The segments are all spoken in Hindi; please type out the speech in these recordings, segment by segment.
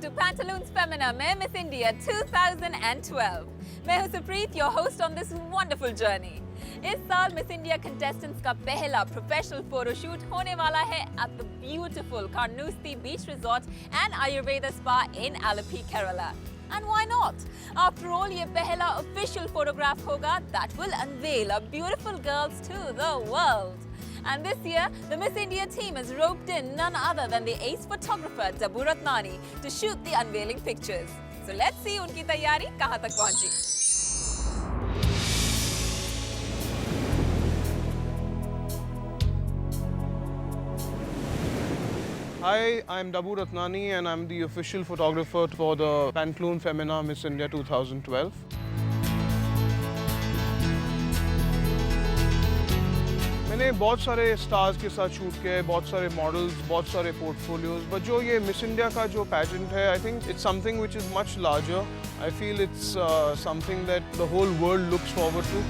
to Pantaloons Femina में Miss India 2012. मैं हूँ Supreet, your host on this wonderful journey. इस साल मिस इंडिया कंटेस्टेंट्स का पहला प्रोफेशनल फोटोशूट होने वाला है at the beautiful Carnoustie Beach Resort and Ayurveda Spa in Alleppey, Kerala. And why not? After all, ये पहला official photograph होगा that will unveil our beautiful girls to the world. And this year, the Miss India team has roped in none other than the ace photographer Dabu Ratnani to shoot the unveiling pictures. So let's see उनकी तैयारी कहाँ तक पहुँची. Hi, I'm Dabu Ratnani and I'm the official photographer for the Pantaloons Femina Miss India 2012. मैंने बहुत सारे स्टार्स के साथ शूट किया है, बहुत सारे मॉडल्स, बहुत सारे पोर्टफोलियोज, बट जो ये मिस इंडिया का जो पैजेंट है, I think it's something which is much larger. I feel it's something that the whole world looks forward to.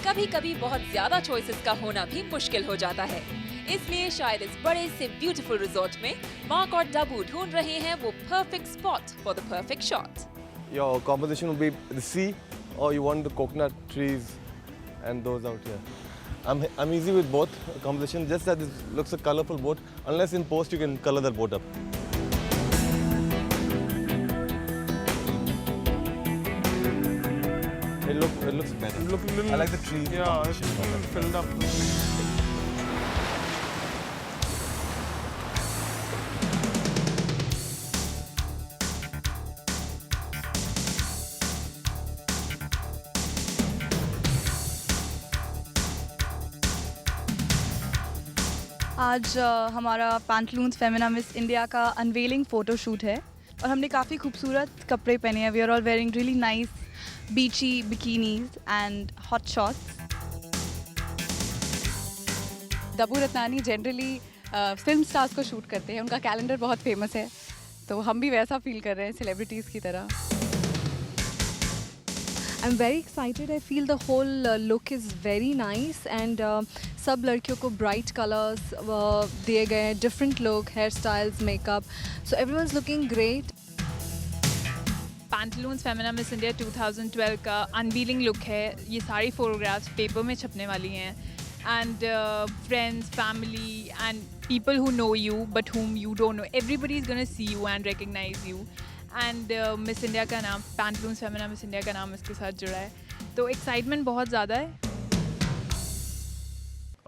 कभी-कभी बहुत ज्यादा चॉइसेस का होना भी मुश्किल हो जाता है. इसलिए शायद इस बड़े से ब्यूटीफुल रिजॉर्ट में मार्क और डब्बू ढूंढ रहे हैं वो perfect spot for the perfect shot. Your composition will be the sea, or you want the coconut trees and those out here. I'm easy with both composition, just that it looks a colorful boat. Unless in post you can color that boat up. It looks better. I like the trees. Yeah, it's filled up. आज हमारा पैंटलून्स फेमिना मिस इंडिया का अनवेलिंग फ़ोटो शूट है और हमने काफ़ी खूबसूरत कपड़े पहने हैं. We are all wearing really nice beachy bikinis and hot shorts. Dabboo Ratnani generally film stars को शूट करते हैं. उनका कैलेंडर बहुत फेमस है, तो हम भी वैसा फील कर रहे हैं सेलिब्रिटीज़ की तरह. I'm very excited. I feel the whole look is very nice and सब लड़कियों को bright colors दिए गए हैं, different look, hairstyles, makeup. So everyone's looking great. Pantaloons Femina Miss India 2012 का अनवीलिंग लुक है. ये सारी फोटोग्राफ्स पेपर में छपने वाली हैं. And friends, family and people who know you but whom you don't know, everybody is gonna see you and recognize you. And miss India का नाम, पैंटलून्स फेमिना मिस इंडिया का नाम इसके साथ जुड़ा है, तो एक्साइटमेंट बहुत ज़्यादा है.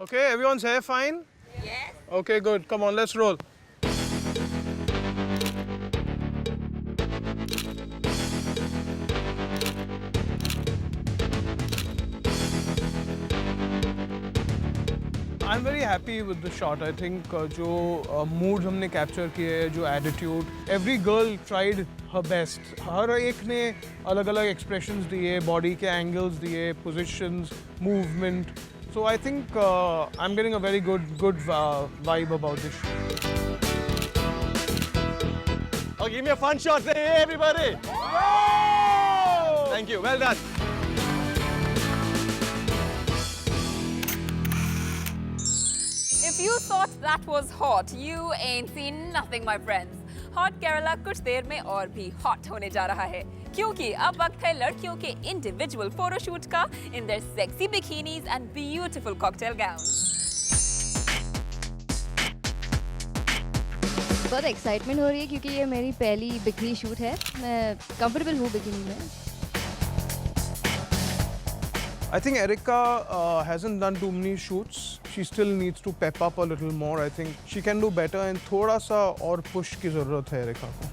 Okay, everyone's hair fine? Yes. Okay, good. Come on, let's roll. I'm very happy with the shot. I think जो mood हमने capture किए हैं, जो attitude, every girl tried her best. हर एक ने अलग-अलग expressions दिए, body के angles दिए, positions, movement. So I think I'm getting a very good vibe about this shoot. Oh, give me a fun shot. Say hey, everybody. Whoa! Thank you. Well done. If you thought that was hot, you ain't seen nothing, my friends. Hot Kerala कुछ देर में और भी hot होने जा रहा है, क्योंकि अब वक्त है लड़कियों के individual photoshoot का in their sexy bikinis and beautiful cocktail gowns. बहुत एक्साइटमेंट हो रही है क्योंकि ये मेरी पहली बिकनी शूट है. मैं कंफर्टेबल हूँ बिकिनी में. I think Erica hasn't done too many shoots. She still needs to pep up a little more. I think she can do better and थोड़ा सा और push की ज़रूरत है Erica को.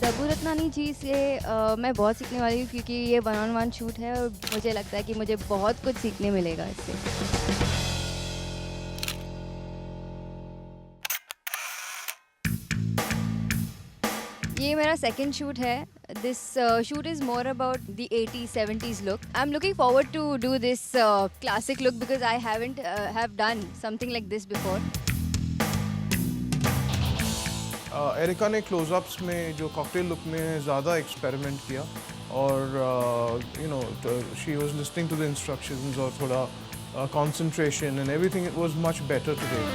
दबू रत्नानी जी से मैं बहुत सीखने वाली हूँ क्योंकि ये 1-on-1 शूट है और मुझे लगता है कि मुझे बहुत कुछ सीखने मिलेगा इससे. ये मेरा सेकंड शूट है. This shoot is more about the 80s, 70s look. I'm looking forward to do this classic look because I haven't have done something like this before. Erica ने क्लोजअप्स में जो कॉकटेल लुक में ज़्यादा एक्सपेरिमेंट किया और she was listening to the instructions और थोड़ा concentration and everything. It was much better today.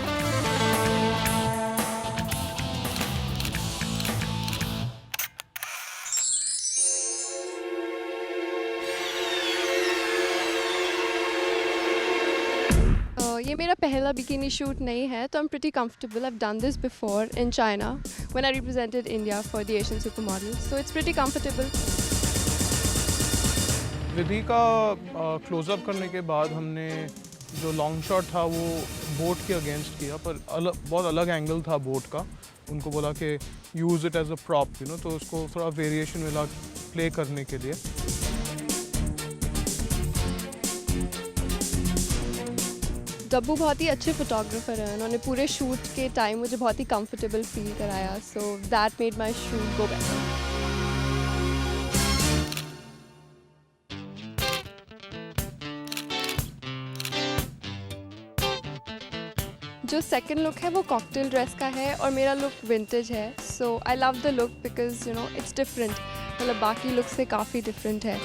ये मेरा पहला बिकिनी शूट नहीं है तो I'm pretty comfortable. I've done this before in China when I represented India for the Asian Supermodels, so it's pretty comfortable. विधि का क्लोजअप करने के बाद हमने जो लॉन्ग शॉट था वो बोट के अगेंस्ट किया, पर बहुत अलग एंगल था बोट का. उनको बोला कि use it as a prop, तो उसको थोड़ा वेरिएशन मिला प्ले करने के लिए. डब्बू बहुत ही अच्छे फोटोग्राफर हैं. उन्होंने पूरे शूट के टाइम मुझे बहुत ही कंफर्टेबल फील कराया, so that made my shoot go better. जो सेकंड लुक है वो कॉकटेल ड्रेस का है और मेरा लुक विंटेज है. So I love the look because it's different. मतलब बाकी लुक से काफ़ी डिफरेंट है.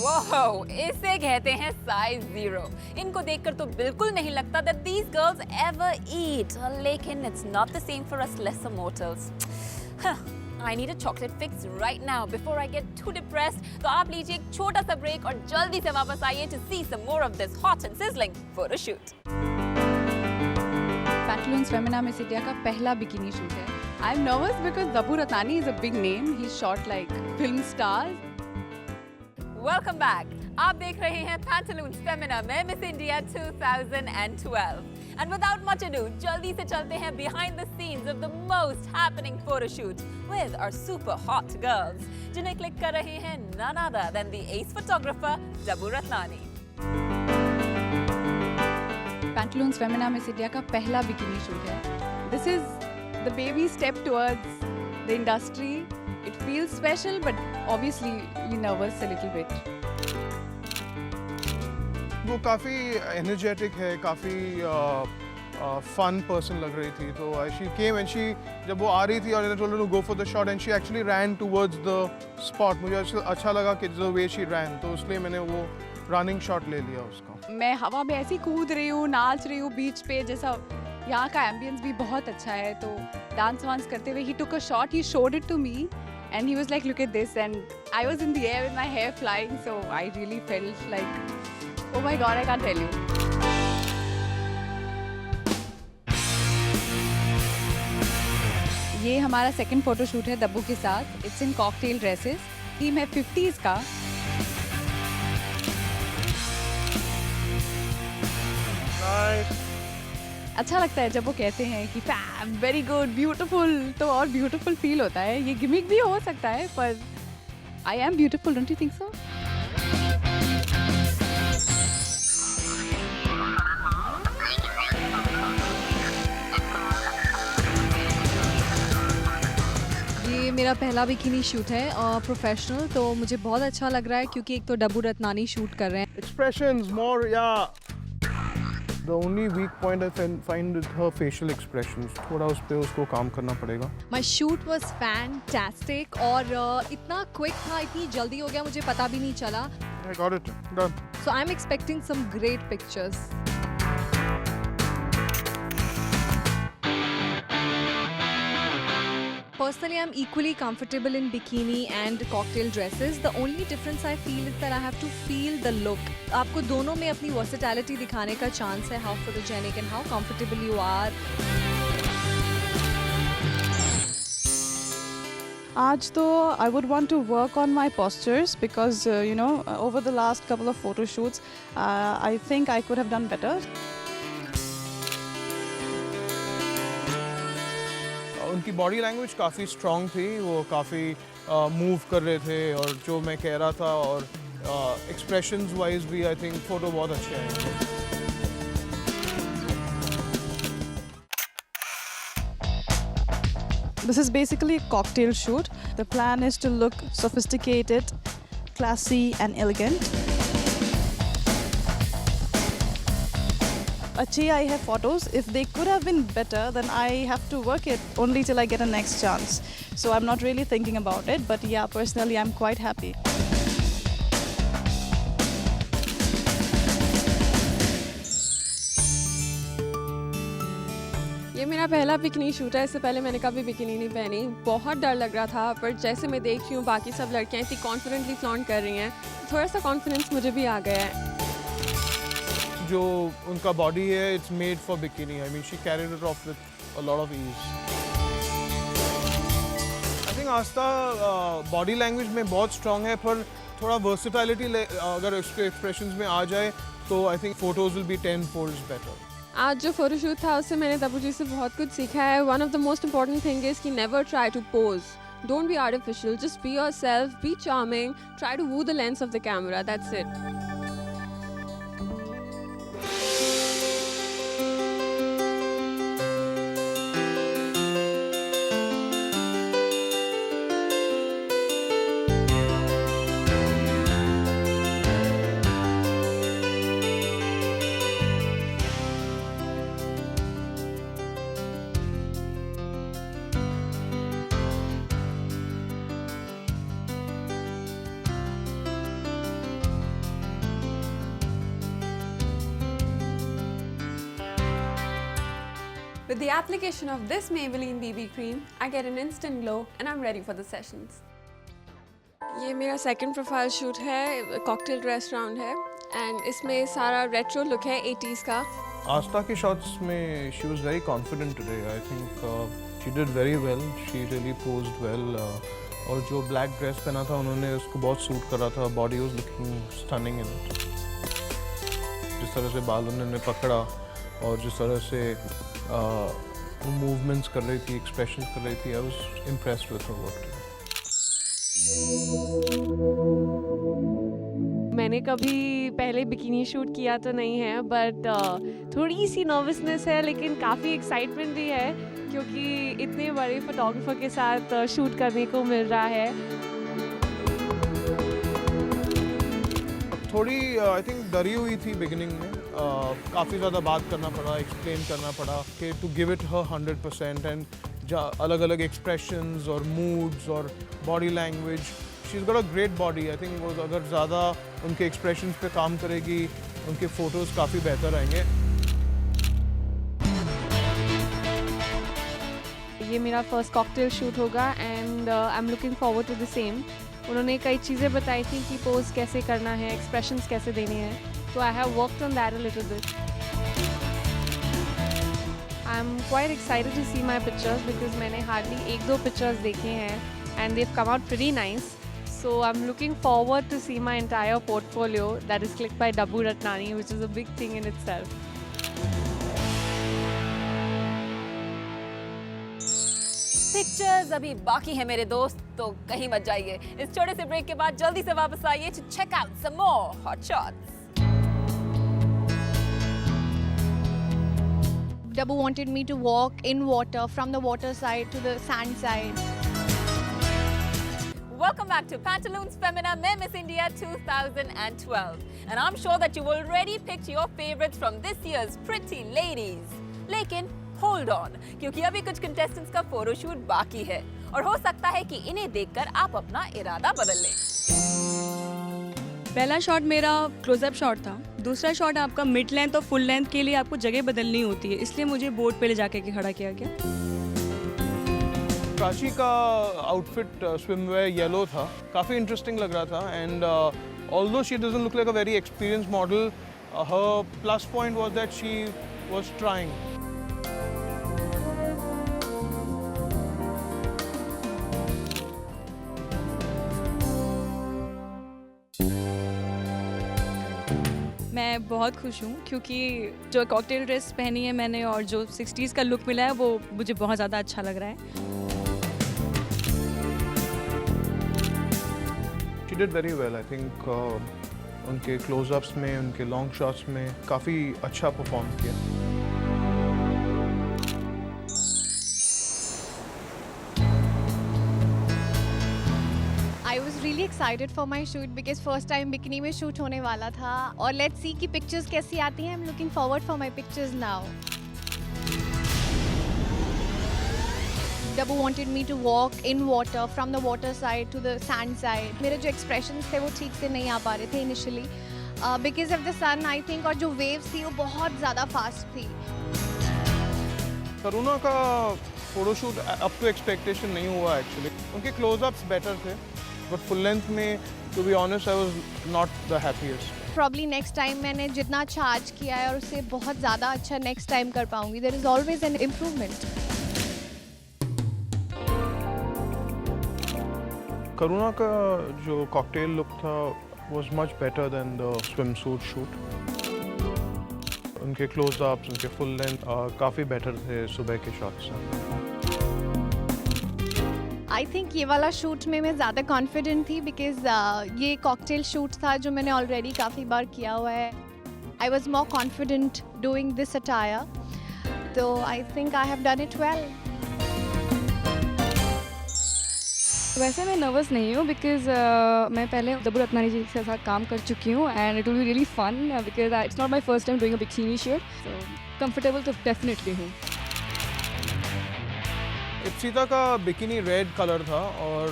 Whoa, इसे कहते हैं size 0. इनको देखकर तो बिल्कुल नहीं लगता that these girls ever eat. लेकिन it's not the same for us lesser mortals. I need a chocolate fix right now before I get too depressed. तो आप लीजिए एक छोटा सा ब्रेक और जल्दी से वापस आइए to see some more of this hot and sizzling photo shoot. Pantaloons Femina Miss India का पहला बिकिनी शूट है. I'm nervous because Dabu Ratnani is a big name. He's shot like film stars. Welcome back. आप देख रहे हैं Pantaloons Femina में Miss India 2012. And without much ado, जल्दी से चलते हैं behind the scenes of the most happening photo shoot with our super hot girls, जिन्हें क्लिक कर रहे हैं none other than the ace photographer Dabu Ratnani. Pantaloons Femina Miss India का पहला बिकिनी शूट है. This is the baby step towards the industry. It feels special, but obviously we're nervous a little bit. वो काफ़ी एनर्जेटिक है, काफ़ी फन पर्सन लग रही थी. तो शी केम एंड जब वो आ रही थी और told to go for the shot and she actually ran towards the spot. मुझे अच्छा लगा कि द वे शी रैन, तो इसलिए मैंने वो रनिंग शॉट ले लिया उसका. मैं हवा में ऐसी कूद रही हूँ, नाच रही हूँ बीच पे. जैसा यहाँ का एम्बियंस भी बहुत अच्छा है, तो डांस वांस करते हुए he took a shot, he showed it to me and he was like, look at this, and I was in the air with my hair flying, so I really felt like, oh my god, I can't tell you. ये हमारा सेकंड फोटो शूट है दब्बू के साथ. It's in cocktail dresses. Theme है 50s का. अच्छा लगता है जब वो कहते हैं कि फैम वेरी गुड ब्यूटीफुल, तो और ब्यूटीफुल फील होता है. ये गिमिक भी हो सकता है, पर I am beautiful, don't you think so? ये मेरा पहला बिकिनी शूट है प्रोफेशनल, तो मुझे बहुत अच्छा लग रहा है क्योंकि एक तो डब्बू रत्नानी शूट कर रहे हैं. Expressions more, yeah. The only weak point I find is her facial expressions. थोड़ा उस पे उसको काम करना पड़ेगा. My shoot was fantastic और इतना quick था, इतनी जल्दी हो गया, मुझे पता भी नहीं चला. I got it. Done. So I'm expecting some great pictures. Personally, I'm equally comfortable in bikini and cocktail dresses. The only difference I feel is that I have to feel the look. आपको दोनों में अपनी versatility दिखाने का chance है, how photogenic and how comfortable you are. आज तो I would want to work on my postures because over the last couple of photo shoots, I think I could have done better. उनकी बॉडी लैंग्वेज काफ़ी स्ट्रॉन्ग थी, वो काफ़ी मूव कर रहे थे और जो मैं कह रहा था, और एक्सप्रेशंस वाइज भी आई थिंक फ़ोटो बहुत अच्छे आए. This is basically a cocktail shoot. The plan is to look sophisticated, classy and elegant. Achhi, I have photos. If they could have been better, then I have to work it only till I get a next chance. So I'm not really thinking about it, but yeah, personally I'm quite happy. मेरा पहला बिकिनी शूट है, इससे पहले मैंने कभी बिकिनी नहीं पहनी। बहुत डर लग रहा था, पर जैसे मैं देख रही हूँ बाकी सब लड़कियाँ इतनी कॉन्फिडेंटली फ्लॉन्ट कर रही हैं, थोड़ा सा कॉन्फिडेंस मुझे भी आ गया है। जो उनका बॉडी है, it's made for bikini. I mean she carried it off with a lot of ease. I think Aastha body language में बहुत स्ट्रांग है, पर थोड़ा वर्सेटाइलिटी अगर उसके एक्सप्रेशंस में आ जाए तो I think photos will be 10 folds better. आज जो फोटोशूट था उससे मैंने तब्बू जी से बहुत कुछ सीखा है। One of the most important thing is कि never try to pose, don't be artificial, just be yourself, be charming, try to woo the lens of the camera, that's it. With the application of this Maybelline BB cream, I get an instant glow and I'm ready for the sessions. ये मेरा सेकंड प्रोफाइल शूट है, कॉकटेल रेस्टोरेंट है एंड इसमें सारा रेट्रो लुक है 80s का। आस्था के शॉट्स में she was very confident today. I think she did very well, she really posed well. और जो ब्लैक ड्रेस पहना था उन्होंने उसको बहुत सूट करा था। Body was looking stunning in it. जिस तरह से बाल उन्होंने पकड़ा और जिस तरह से मूवमेंट्स कर रही थी, एक्सप्रेशंस कर रही थी, I was impressed with her work. मैंने कभी पहले बिकिनी शूट किया तो नहीं है, बट थोड़ी सी नर्वसनेस है, लेकिन काफ़ी एक्साइटमेंट भी है क्योंकि इतने बड़े फोटोग्राफर के साथ शूट करने को मिल रहा है। थोड़ी आई थिंक डरी हुई थी बिगिनिंग में। काफ़ी ज़्यादा बात करना पड़ा, एक्सप्लेन करना पड़ा कि to give it her 100%। And अलग अलग एक्सप्रेशंस और मूड्स और body language, she is got a great body. I think वो अगर ज़्यादा उनके एक्सप्रेशंस पे काम करेगी, उनके फ़ोटोज़ काफ़ी बेहतर आएंगे। ये मेरा फर्स्ट कॉकटेल शूट होगा and I am looking forward to the same. उन्होंने कई चीज़ें बताई थी कि पोज कैसे करना है, एक्सप्रेशंस कैसे देने हैं, तो I have worked on that a little bit. I am quite excited to see my pictures because मैंने हार्डली 1-2 पिक्चर्स देखे हैं and they've come out pretty nice. So I'm looking forward to see my entire portfolio that is clicked by Dabbu Ratnani, which is a big thing in itself. Pictures अभी बाकी है मेरे दोस्त, तो कहीं मत जाइए। इस छोटे से ब्रेक के बाद जल्दी से वापस आइए to check out some more hot shots. Dabbu wanted me to walk in water from the water side to the sand side. Welcome back to Pantaloons Femina में Miss India 2012. And I'm sure that you've already picked your favorites from this year's pretty ladies. लेकिन hold on, क्योंकि अभी कुछ contestants का फोटोशूट बाकी है और हो सकता है कि इन्हें देखकर आप अपना इरादा बदल लें। पहला शॉट मेरा क्लोजअप शॉट था। दूसरा शॉट आपका मिड लेंथ और फुल लेंथ के लिए आपको जगह बदलनी होती है, इसलिए मुझे बोर्ड पे ले जाके के खड़ा किया गया। प्राची का आउटफिट स्विमवेयर येलो था, काफ़ी इंटरेस्टिंग लग रहा था। And although she doesn't look like a very experienced model, her plus point was that she was trying. मैं बहुत खुश हूँ क्योंकि जो कॉकटेल ड्रेस पहनी है मैंने और जो 60s का लुक मिला है वो मुझे बहुत ज़्यादा अच्छा लग रहा है। She did very well, I think उनके क्लोजअप्स में, उनके लॉन्ग शॉट्स में काफ़ी अच्छा परफॉर्म किया। I was really excited for my shoot because first time bikini में shoot होने वाला था और let's see कि pictures कैसी आती हैं। I'm looking forward for my pictures now. Dabbu wanted me to walk in water from the water side to the sand side. मेरे जो expressions थे वो ठीक से नहीं आ पा रहे थे initially because of the sun I think, और जो waves थी वो बहुत ज़्यादा fast थी। करुणा का फोटोशूट अप टू एक्सपेक्टेशन नहीं हुआ एक्चुअली. उनके क्लोजअप्स बेटर थे, बट फुल लेंथ में to be honest I was not the happiest. Probably next time मैंने जितना अच्छा आज किया है और उससे बहुत ज़्यादा अच्छा नेक्स्ट टाइम कर पाऊंगी. There is always an improvement. Karuna का जो कॉकटेल लुक था was much better than the swimsuit shoot. उनके क्लोजअप्स, उनके फुल लेंथ काफ़ी बेटर थे सुबह के शॉट्स से. आई थिंक ये वाला शूट में मैं ज़्यादा कॉन्फिडेंट थी बिकॉज ये कॉकटेल शूट था जो मैंने ऑलरेडी काफ़ी बार किया हुआ है. I was more confident doing this attire, तो I think I have done it well. वैसे मैं नर्वस नहीं हूँ बिकॉज मैं पहले दब्बू रत्नानी जी के साथ काम कर चुकी हूँ and it will be really fun because it's not my first time doing a bikini shoot. So comfortable तो डेफिनेटली हूँ. इप्सिता का बिकिनी रेड कलर था और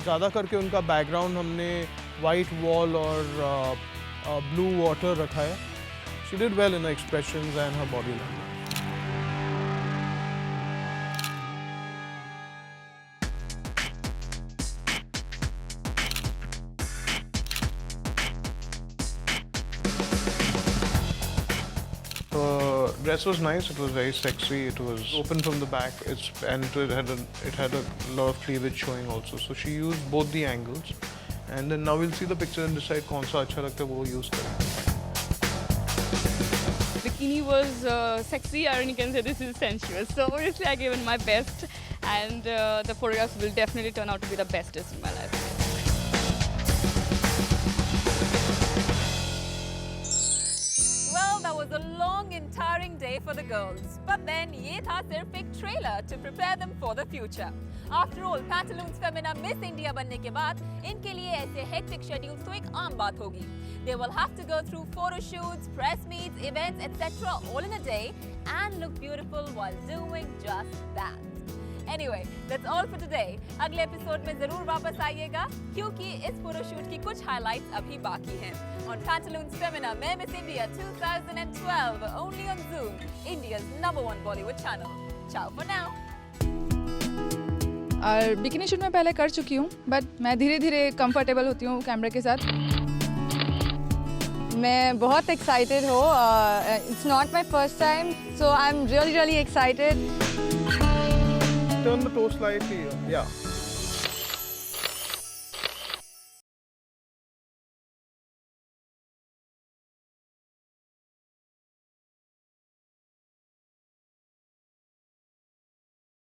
ज़्यादा करके उनका बैकग्राउंड हमने वाइट वॉल और ब्लू वाटर रखा है. She did well in her expressions and her body language. Dress was nice. It was very sexy. It was open from the back. It had a lot of cleavage showing also. So she used both the angles, and then now we'll see the picture and decide कौन सा अच्छा लगता है वो use करें. Bikini was sexy, or you can say this is sensuous. So obviously I gave it my best, and the photographs will definitely turn out to be the bestest in my life. That was a long and tiring day for the girls. But then ये था सिर्फ एक trailer to prepare them for the future. After all, Pantaloons Femina Miss India बनने के बाद इनके लिए ऐसे hectic schedules तो एक आम बात होगी. They will have to go through photo shoots, press meets, events, etc. all in a day and look beautiful while doing just that. Anyway, that's all for today. अगले एपिसोड में जरूर वापस आइएगा क्योंकि इस फोटोशूट की कुछ हाइलाइट्स अभी बाकी हैं. On Pantaloons Femina में Miss India 2012 only on Zoom, India's #1 Bollywood channel. Ciao for now. और बिकिनी शूट मैं पहले कर चुकी हूँ, बट मैं धीरे धीरे कंफर्टेबल होती हूँ कैमरे के साथ. मैं बहुत एक्साइटेड हूँ. It's not my first time, so I am really excited. Turn the toe slightly. Yeah.